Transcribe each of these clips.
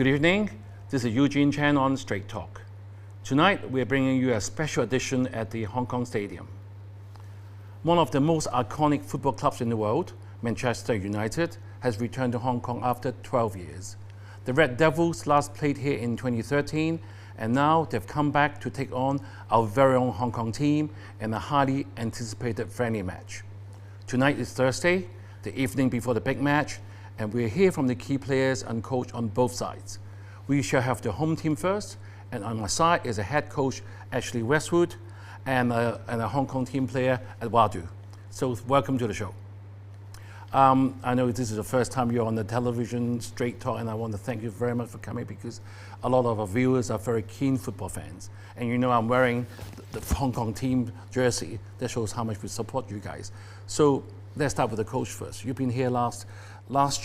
Good evening, this is Eugene Chan on Straight Talk. Tonight we are bringing you a special edition at the Hong Kong Stadium. One of the most iconic football clubs in the world, Manchester United, has returned to Hong Kong after 12 years. The Red Devils last played here in 2013, and now they've come back to take on our very own Hong Kong team in a highly anticipated friendly match. Tonight is Thursday, the evening before the big match, and we'll hear from the key players and coach on both sides. We shall have the home team first, and on my side is a head coach, Ashley Westwood, and a Hong Kong team player at Wadu. So welcome to the show. I know this is the first time you're on the television Straight Talk, and I want to thank you very much for coming because a lot of our viewers are very keen football fans. And you know I'm wearing the Hong Kong team jersey. That shows how much we support you guys. So let's start with the coach first. You've been here last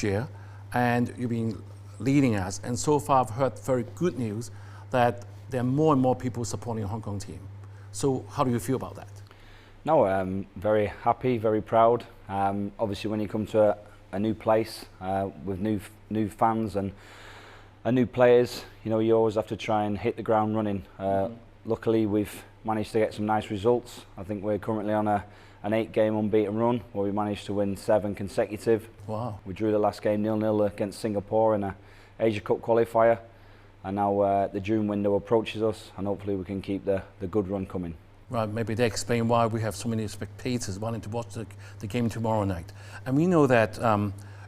year, and you've been leading us. And so far I've heard very good news that there are more and more people supporting the Hong Kong team. So how do you feel about that? No, I'm very happy, very proud. Obviously, when you come to a new place with new fans and new players, you know, you always have to try and hit the ground running. Luckily, we've managed to get some nice results. I think we're currently on an 8-game unbeaten run where we managed to win 7 consecutive. Wow. We drew the last game 0-0 against Singapore in a Asia Cup qualifier. And now the June window approaches us, and hopefully we can keep the good run coming. Right, maybe they explain why we have so many spectators wanting to watch the game tomorrow night. And we know that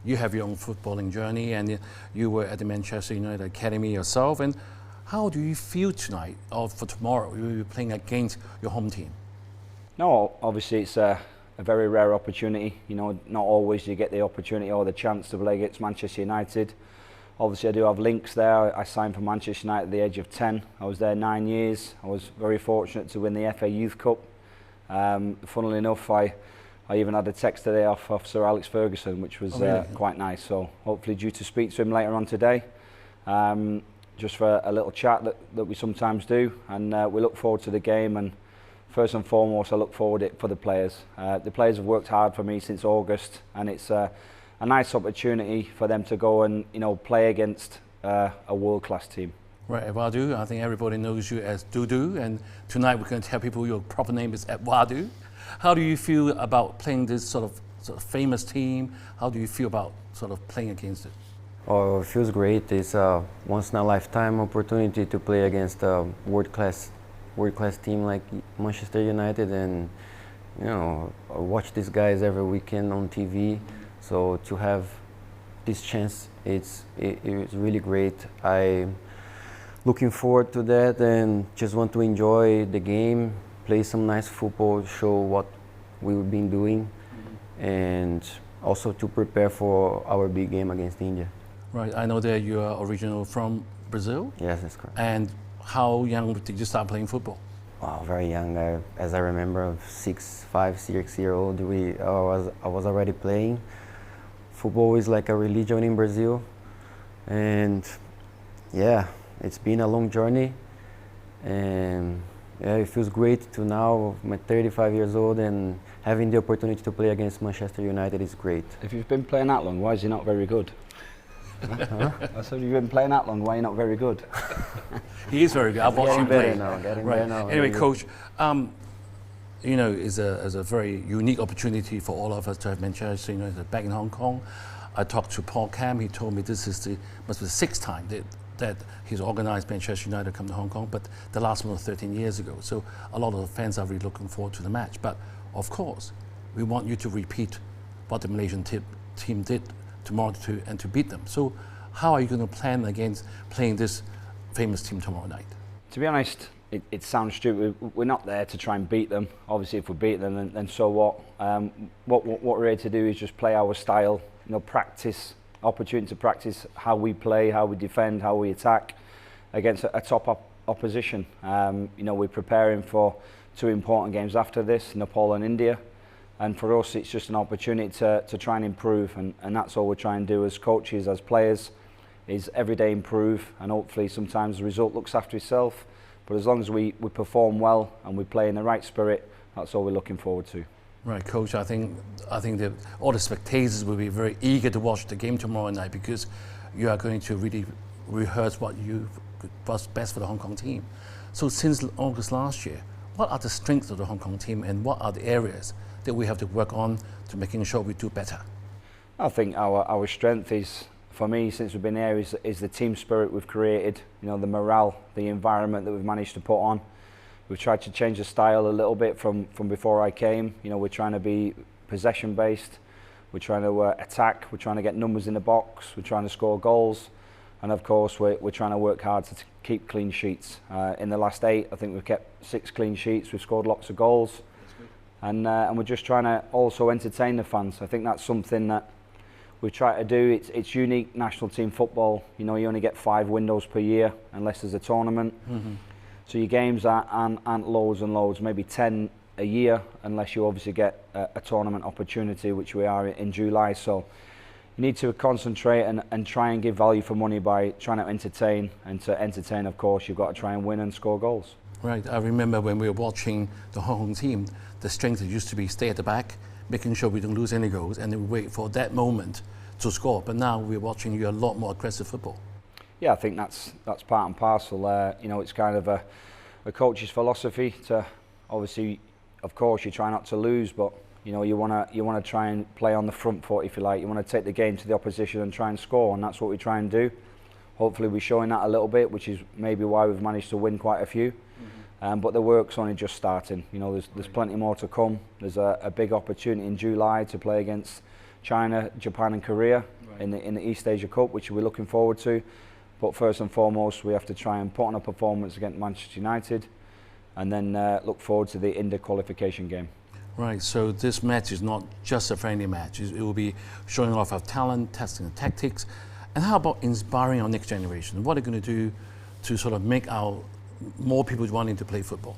you have your own footballing journey, and you were at the Manchester United Academy yourself. And how do you feel tonight, or for tomorrow? You will be playing against your home team. No, obviously it's a very rare opportunity. You know, not always you get the opportunity or the chance to play against Manchester United. Obviously I do have links there. I signed for Manchester United at the age of 10. I was there 9 years. I was very fortunate to win the FA Youth Cup. Funnily enough, I even had a text today off Sir Alex Ferguson, which was really? Quite nice. So hopefully due to speak to him later on today, just for a little chat that we sometimes do. And we look forward to the game, and first and foremost I look forward to it for the players. The players have worked hard for me since August, and it's a nice opportunity for them to go and, you know, play against a world-class team. Right, Wadu, I think everybody knows you as Dudu, and tonight we're going to tell people your proper name is Wadu. How do you feel about playing this sort of famous team? How do you feel about sort of playing against it? Oh, it feels great. It's a once-in-a-lifetime opportunity to play against a world-class team like Manchester United, and you know, I watch these guys every weekend on TV. So to have this chance, it's really great. I'm looking forward to that, and just want to enjoy the game, play some nice football, show what we've been doing, and also to prepare for our big game against India. Right, I know that you are originally from Brazil. Yes, that's correct. And how young did you start playing football? Wow, very young. As I remember, 6-year-old, I was already playing. Football is like a religion in Brazil, and yeah, it's been a long journey, and yeah, it feels great to now, I'm 35 years old, and having the opportunity to play against Manchester United is great. If you've been playing that long, why is he not very good? Huh? I said, you've been playing that long, why are you not very good? He is very good. I've watched him play. Getting better now. Anyway, Coach, you know, it's a very unique opportunity for all of us to have Manchester United back in Hong Kong. I talked to Paul Cam. He told me this must be the 6th time that he's organized Manchester United come to Hong Kong, but the last one was 13 years ago. So a lot of the fans are really looking forward to the match. But of course, we want you to repeat what the Malaysian team did tomorrow and to beat them. So how are you going to plan against playing this famous team tomorrow night? To be honest, it sounds stupid. We're not there to try and beat them. Obviously, if we beat them, then so what? What we're here to do is just play our style. You know, opportunity to practice how we play, how we defend, how we attack against a top opposition. You know, we're preparing for 2 important games after this, Nepal and India. And for us, it's just an opportunity to try and improve. And that's all we're trying to do as coaches, as players, is every day improve. And hopefully sometimes the result looks after itself. But as long as we perform well and we play in the right spirit, that's all we're looking forward to. Right, Coach. I think that all the spectators will be very eager to watch the game tomorrow night because you are going to really rehearse what's best for the Hong Kong team. So since August last year, what are the strengths of the Hong Kong team and what are the areas that we have to work on to making sure we do better? I think our strength is, for me, since we've been here, is the team spirit we've created, the morale, the environment that we've managed to put on. We've tried to change the style a little bit from before I came. We're trying to be possession based, we're trying to attack, we're trying to get numbers in the box, we're trying to score goals, and of course we're trying to work hard to keep clean sheets. In the last 8, I think we've kept 6 clean sheets, we've scored lots of goals, and we're just trying to also entertain the fans. I think that's something that we try to do. It's unique national team football. You only get 5 windows per year unless there's a tournament. Mm-hmm. So your games aren't loads and loads, maybe 10 a year, unless you obviously get a tournament opportunity, which we are in July. So you need to concentrate and try and give value for money by trying to entertain. And to entertain, of course, you've got to try and win and score goals. Right. I remember when we were watching the Hong Kong team, the strength used to be stay at the back, making sure we don't lose any goals, and then we wait for that moment to score. But now we're watching you a lot more aggressive football. Yeah, I think that's part and parcel. It's kind of a coach's philosophy to, obviously, of course, you try not to lose, but you want to try and play on the front foot, if you like. You want to take the game to the opposition and try and score, and that's what we try and do. Hopefully, we're showing that a little bit, which is maybe why we've managed to win quite a few. Mm-hmm. But the work's only just starting. There's plenty more to come. There's a big opportunity in July to play against China, Japan, and Korea in the East Asia Cup, which we're looking forward to. But first and foremost, we have to try and put on a performance against Manchester United, and then look forward to the India qualification game. Right, so this match is not just a friendly match. It will be showing off our talent, testing the tactics. And how about inspiring our next generation? What are you going to do to sort of make more people wanting to play football?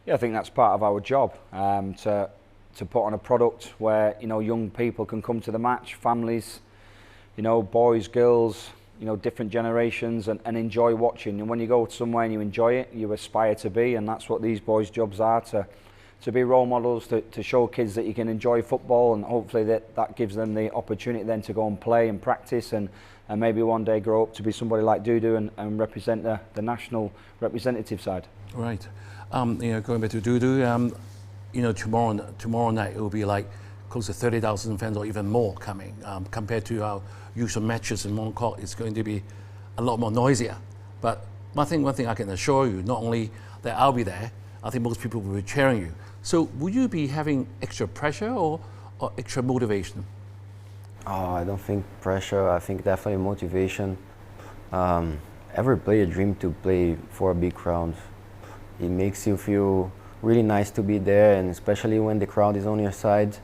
Yeah, I think that's part of our job, to put on a product where young people can come to the match, families, boys, girls, different generations, and enjoy watching. And when you go somewhere and you enjoy it, you aspire to be, and that's what these boys' jobs are, to be role models, to show kids that you can enjoy football, and hopefully that gives them the opportunity then to go and play and practice, and maybe one day grow up to be somebody like Dudu and represent the national representative side. Right. Going back to Dudu, tomorrow night it will be like close to 30,000 fans or even more coming. Compared to our usual matches in Mongkok, it's going to be a lot more noisier. But one thing I can assure you, not only that I'll be there, I think most people will be cheering you. So will you be having extra pressure or extra motivation? Oh, I don't think pressure. I think definitely motivation. Every player dream to play for a big crowd. It makes you feel really nice to be there, and especially when the crowd is on your side,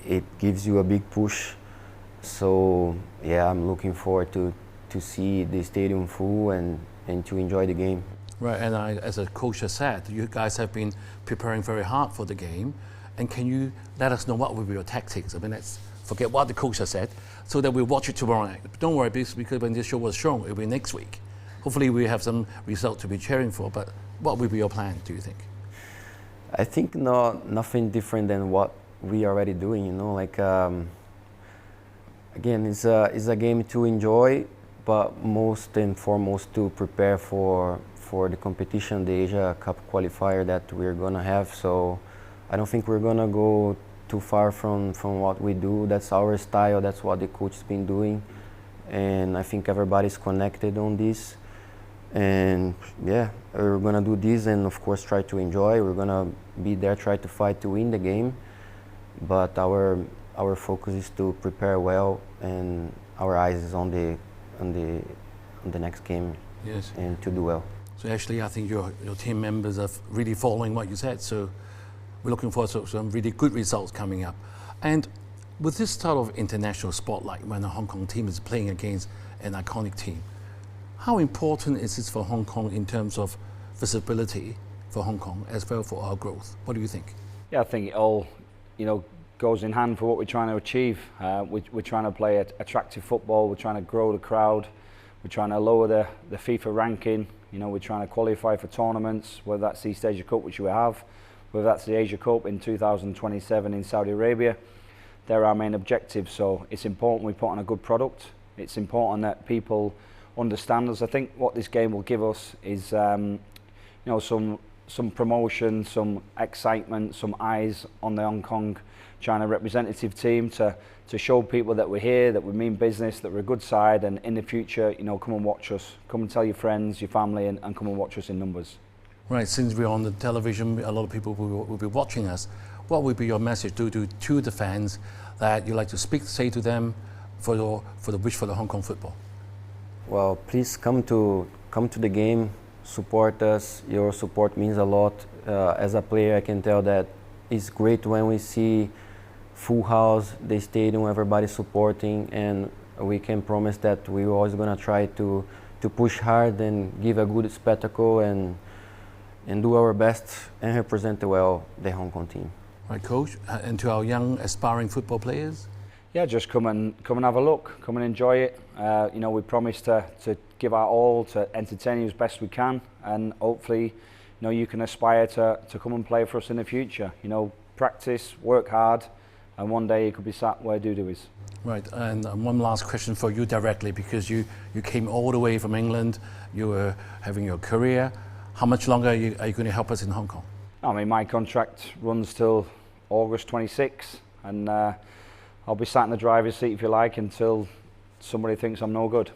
it gives you a big push. So yeah, I'm looking forward to see the stadium full and to enjoy the game. Right, and as a coach has said, you guys have been preparing very hard for the game. And can you let us know what will be your tactics? I mean, let's forget what the coach has said, so that we'll watch it tomorrow night. But don't worry, because when this show was shown, it will be next week. Hopefully we have some result to be cheering for, but what will be your plan, do you think? I think nothing different than what we are already doing, again, it's a game to enjoy, but most and foremost to prepare for the competition, the Asia Cup qualifier that we're gonna have. So I don't think we're gonna go too far from what we do. That's our style, that's what the coach has been doing, and I think everybody's connected on this. And yeah, we're gonna do this and of course try to enjoy. We're gonna be there, try to fight to win the game, but our focus is to prepare well, and our eyes is on the next game. Yes. And to do well. So actually, I think your team members are really following what you said. So we're looking forward to some really good results coming up. And with this type of international spotlight, when the Hong Kong team is playing against an iconic team, how important is this for Hong Kong in terms of visibility for Hong Kong as well for our growth? What do you think? Yeah, I think it all, goes in hand for what we're trying to achieve. We're trying to play attractive football. We're trying to grow the crowd. We're trying to lower the FIFA ranking. We're trying to qualify for tournaments, whether that's the East Asia Cup, which we have, whether that's the Asia Cup in 2027 in Saudi Arabia. They're our main objectives. So it's important we put on a good product. It's important that people understand us. I think what this game will give us is some promotion, some excitement, some eyes on the Hong Kong China representative team to show people that we're here, that we mean business, that we're a good side, and in the future, come and watch us. Come and tell your friends, your family, and come and watch us in numbers. Right, since we're on the television, a lot of people will be watching us. What would be your message to the fans that you like to say to them for the wish for the Hong Kong football? Well, please come to the game, support us. Your support means a lot. As a player, I can tell that it's great when we see full house, the stadium, everybody supporting, and we can promise that we're always gonna try to push hard and give a good spectacle and do our best and represent well the Hong Kong team. Right, Coach, and to our young aspiring football players? Yeah, just come and have a look, come and enjoy it. We promise to give our all to entertain you as best we can, and hopefully, you can aspire to come and play for us in the future. Practice, work hard, and one day you could be sat where Dudu is. Right, and one last question for you directly, because you came all the way from England, you were having your career. How much longer are you going to help us in Hong Kong? I mean, my contract runs till August 26, and I'll be sat in the driver's seat, if you like, until somebody thinks I'm no good.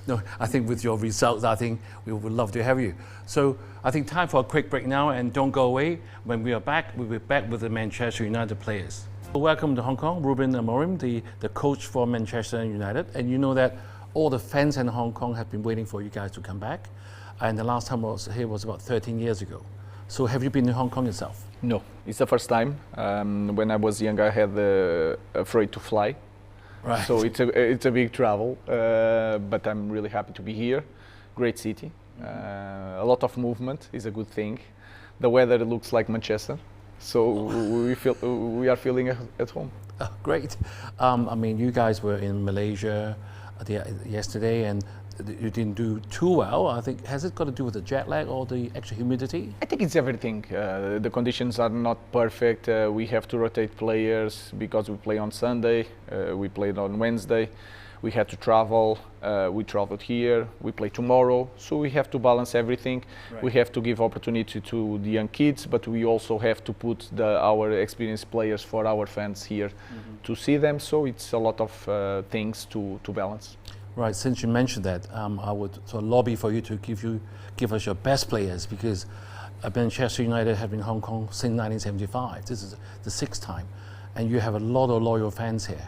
No, I think with your results, I think we would love to have you. So I think time for a quick break now, and don't go away. When we are back, we'll be back with the Manchester United players. Welcome to Hong Kong, Ruben Amorim, the coach for Manchester United. And you know that all the fans in Hong Kong have been waiting for you guys to come back. And the last time I was here was about 13 years ago. So have you been to Hong Kong yourself? No, it's the first time. When I was younger, I had afraid to fly. Right. So it's a big travel, but I'm really happy to be here. Great city, a lot of movement is a good thing. The weather looks like Manchester, so we are feeling at home. Oh, great. I mean, you guys were in Malaysia yesterday, and you didn't do too well. I think, has it got to do with the jet lag or the extra humidity? I think it's everything. The conditions are not perfect. We have to rotate players because we play on Sunday. We played on Wednesday. We had to travel. We traveled here. We play tomorrow. So we have to balance everything. Right. We have to give opportunity to the young kids, but we also have to put our experienced players for our fans here to see them. So it's a lot of things to balance. Right, since you mentioned that, I would sort of lobby for you to give us your best players, because Manchester United have been in Hong Kong since 1975. This is the 6th time, and you have a lot of loyal fans here.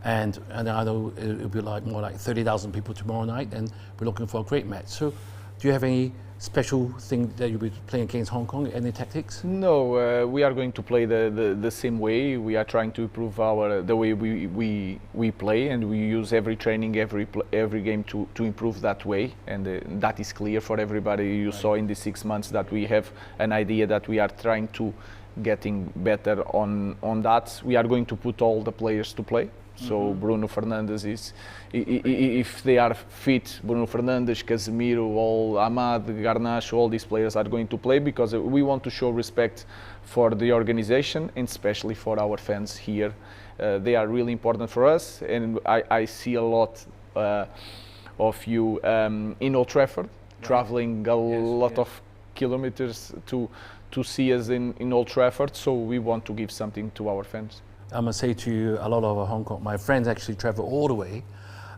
And I know it'll be more like 30,000 people tomorrow night, and we're looking for a great match. So, do you have any special thing that you'll be playing against Hong Kong? Any tactics? No, we are going to play the same way. We are trying to improve the way we play, and we use every training, every game to improve that way, and that is clear for everybody. You saw in the 6 months that we have an idea that we are trying to getting better on that. We are going to put all the players to play. So Bruno Fernandes is, if they are fit, Bruno Fernandes, Casemiro, all Ahmad, Garnacho, all these players are going to play, because we want to show respect for the organization and especially for our fans here. They are really important for us, and I see a lot of you in Old Trafford, traveling a lot of kilometers to see us in Old Trafford. So we want to give something to our fans. I must say to you, a lot of Hong Kong, my friends actually travel all the way,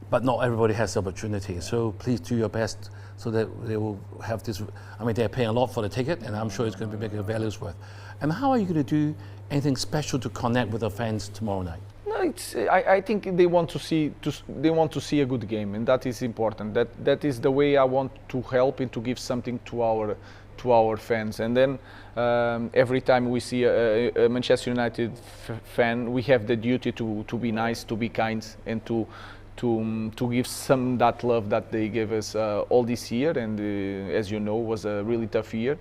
but not everybody has the opportunity. So please do your best so that they will have this. I mean, they're paying a lot for the ticket, and I'm sure it's going to be making a value's worth. And how are you going to do anything special to connect with the fans tomorrow night? No, I think they want to see a good game, and that is important. That is the way I want to help and to give something to our fans. And then every time we see a Manchester United fan, we have the duty to be nice, to be kind, and to give some that love that they gave us all this year. And as you know, was a really tough year,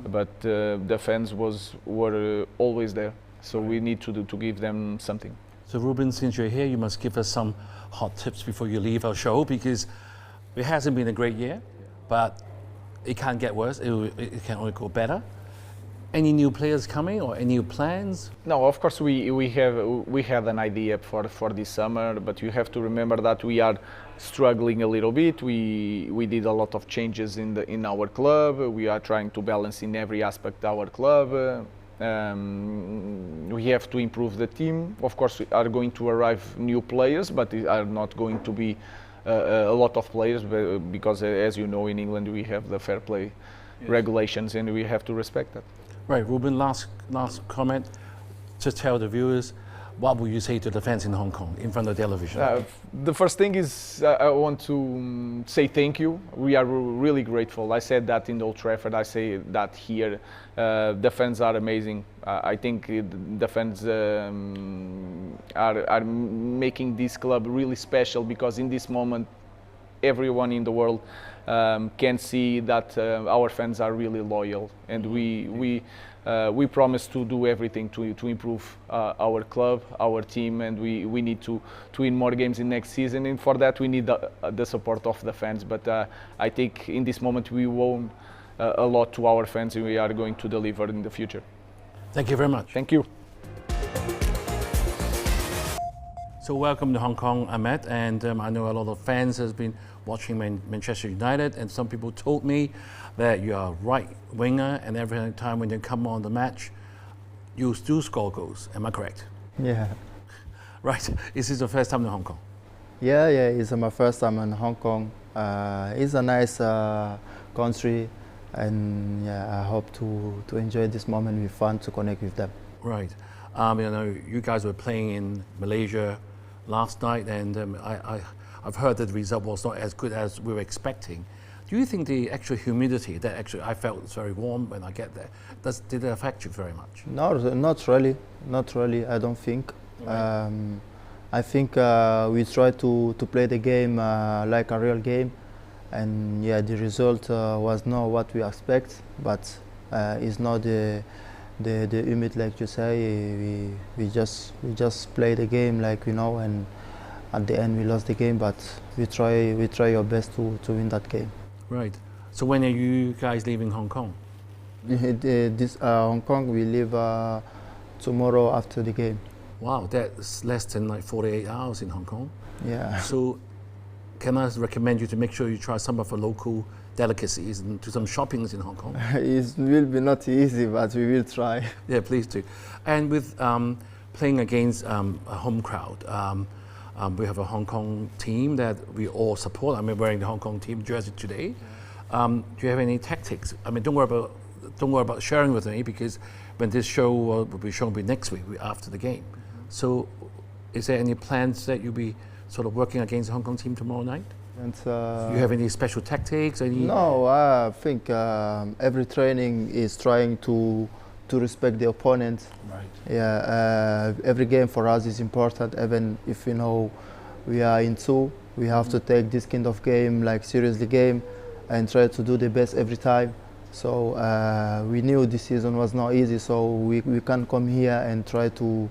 but the fans were always there. So we need to give them something. So Ruben, since you're here, you must give us some hot tips before you leave our show, because it hasn't been a great year, but it can't get worse. It can only go better. Any new players coming or any new plans? No, of course we had an idea for this summer, but you have to remember that we are struggling a little bit. We did a lot of changes in our club. We are trying to balance in every aspect our club. We have to improve the team. Of course, are going to arrive new players, but it are not going to be a lot of players because, as you know, in England we have the fair play regulations, and we have to respect that. Right, Ruben, last comment. Just tell the viewers, what will you say to the fans in Hong Kong in front of television? The first thing is I want to say thank you. We are really grateful. I said that in Old Trafford. I say that here. The fans are amazing. I think the fans are making this club really special, because in this moment, everyone in the world can see that our fans are really loyal, and we promise to do everything to improve our club, our team, and we need to win more games in next season, and for that we need the support of the fans. But I think in this moment we owe a lot to our fans, and we are going to deliver in the future. Thank you very much. Thank you. So welcome to Hong Kong, Ahmed, and I know a lot of fans has been watching Manchester United, and some people told me that you are a right winger, and every time when you come on the match, you still score goals. Am I correct? Yeah. Right. Is this your first time in Hong Kong? Yeah, it's my first time in Hong Kong. It's a nice country, and yeah, I hope to enjoy this moment with fun, to connect with them. Right. You know, you guys were playing in Malaysia last night, and I've heard that the result was not as good as we were expecting. Do you think the actual humidity that actually I felt was very warm when I get there, did it affect you very much? No, not really. Not really, I don't think. Right. I think we try to play the game like a real game, and yeah, the result was not what we expect, but it's not the humid, like you say. We just play the game like we know, and at the end we lost the game, but we try our best to win that game. Right. So when are you guys leaving Hong Kong? This Hong Kong, we leave tomorrow after the game. Wow, that's less than like 48 hours in Hong Kong. Yeah. So can I recommend you to make sure you try some of the local delicacies and do some shoppings in Hong Kong? It will be not easy, but we will try. Yeah, please do. And with playing against a home crowd, we have a Hong Kong team that we all support. I'm wearing the Hong Kong team jersey today. Do you have any tactics? I mean, don't worry about sharing with me, because when this show will be shown next week after the game. So, is there any plans that you'll be sort of working against the Hong Kong team tomorrow night? And, Do you have any special tactics? No, I think every training is trying to respect the opponent. Right. Yeah, every game for us is important. Even if we know we are in two, we have to take this kind of game like seriously game, and try to do the best every time. So we knew this season was not easy, so we can't come here and try to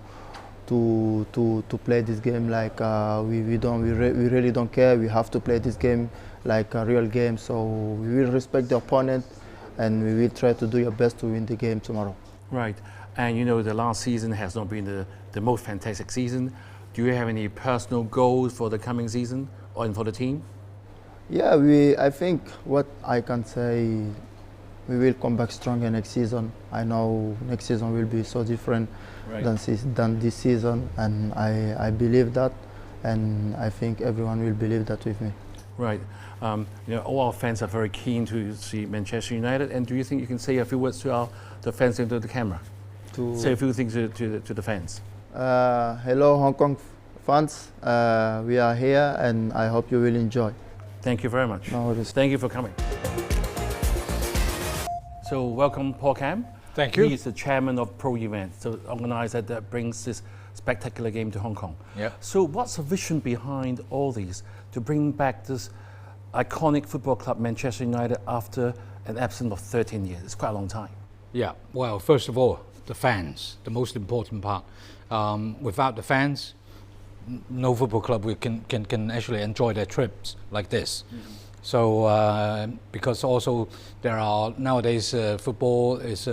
play this game like we really don't care. We have to play this game like a real game. So we will respect the opponent, and we will try to do your best to win the game tomorrow. Right. And you know, the last season has not been the most fantastic season. Do you have any personal goals for the coming season or for the team? Yeah, I think what I can say, we will come back stronger next season. I know next season will be so different than this season, and I believe that, and I think everyone will believe that with me. Right. You know, all our fans are very keen to see Manchester United, and do you think you can say a few words to the fans into the camera? Say a few things to the fans. Hello, Hong Kong fans. We are here, and I hope you will enjoy. Thank you very much. No worries. Thank you for coming. So welcome, Paul Cam. Thank you. He's the chairman of Pro Events, the organizer that brings this spectacular game to Hong Kong. Yeah. So what's the vision behind all these to bring back this iconic football club, Manchester United, after an absence of 13 years? It's quite a long time. Yeah, well, first of all, the fans, the most important part. Without the fans, no football club can actually enjoy their trips like this. Mm-hmm. So because also there are nowadays football is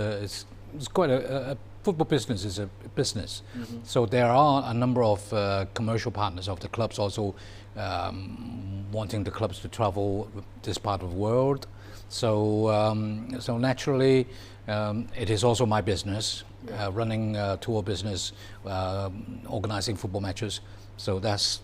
it's quite a football business is a business. So there are a number of commercial partners of the clubs also wanting the clubs to travel this part of the world. So so naturally, it is also my business, running a tour business, organizing football matches. So that's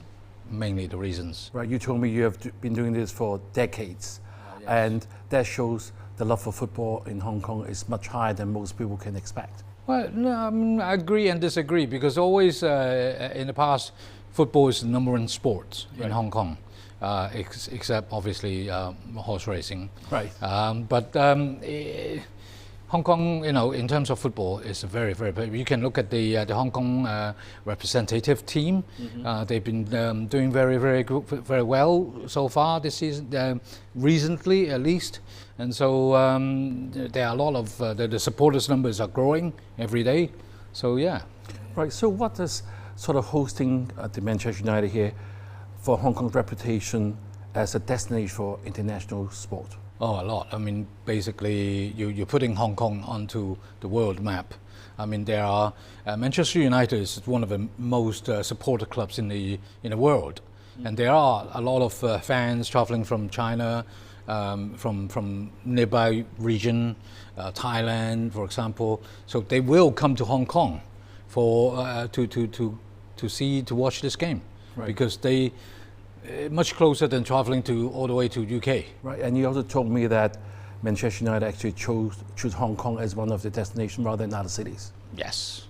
mainly the reasons. Right, you told me you have been doing this for decades, yes. and that shows the love for football in Hong Kong is much higher than most people can expect. Well, no, I agree and disagree, because always in the past, football is the number one sport in Hong Kong, except obviously horse racing. Right. But Hong Kong, you know, in terms of football, is very, very big. You can look at the Hong Kong representative team. They've been doing very, very good, very well so far this season, recently at least. And so there are a lot of the supporters numbers are growing every day. So yeah. Right. So what does sort of hosting the Manchester United here for Hong Kong's reputation as a destination for international sport? Oh, a lot. I mean, basically, you're putting Hong Kong onto the world map. I mean, there are Manchester United is one of the most supported clubs in the world, and there are a lot of fans traveling from China, from nearby region, Thailand, for example. So they will come to Hong Kong for to watch this game, because they. Much closer than traveling all the way to UK. Right, and you also told me that Manchester United actually chose Hong Kong as one of the destinations rather than other cities. Yes.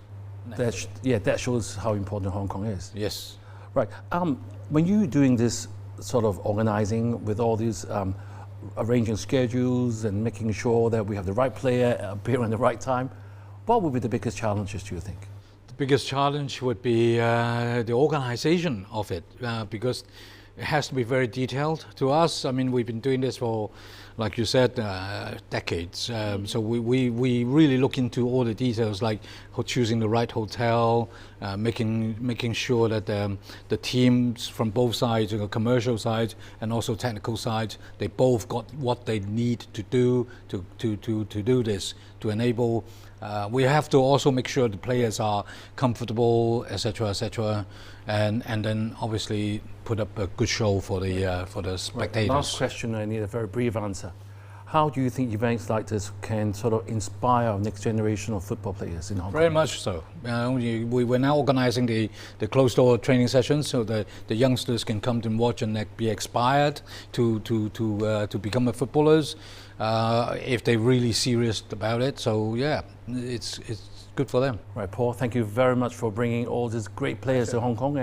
That shows how important Hong Kong is. Yes. Right. When you're doing this sort of organizing with all these arranging schedules and making sure that we have the right player appear at the right time, what would be the biggest challenges, do you think? The biggest challenge would be the organization of it, because it has to be very detailed to us. I mean, we've been doing this for, like you said, decades. So we really look into all the details, like choosing the right hotel, making sure that the teams from both sides, commercial side and also technical side, they both got what they need to do to do this, to enable. We have to also make sure the players are comfortable, etc., and then obviously put up a good show for the spectators. Last question, I need a very brief answer. How do you think events like this can sort of inspire our next generation of football players in Hong Kong? Very much so. We're now organizing the closed-door training sessions, so that the youngsters can come and watch and be inspired to become footballers if they're really serious about it. So yeah, it's good for them. Right, Paul. Thank you very much for bringing all these great players to Hong Kong,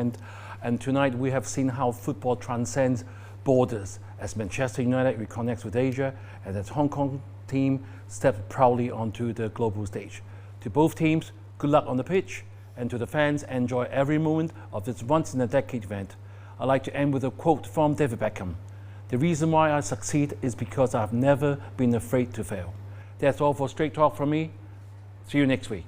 and tonight we have seen how football transcends borders. As Manchester United reconnects with Asia, and as Hong Kong team steps proudly onto the global stage. To both teams, good luck on the pitch, and to the fans, enjoy every moment of this once-in-a-decade event. I'd like to end with a quote from David Beckham. "The reason why I succeed is because I've never been afraid to fail." That's all for Straight Talk from me. See you next week.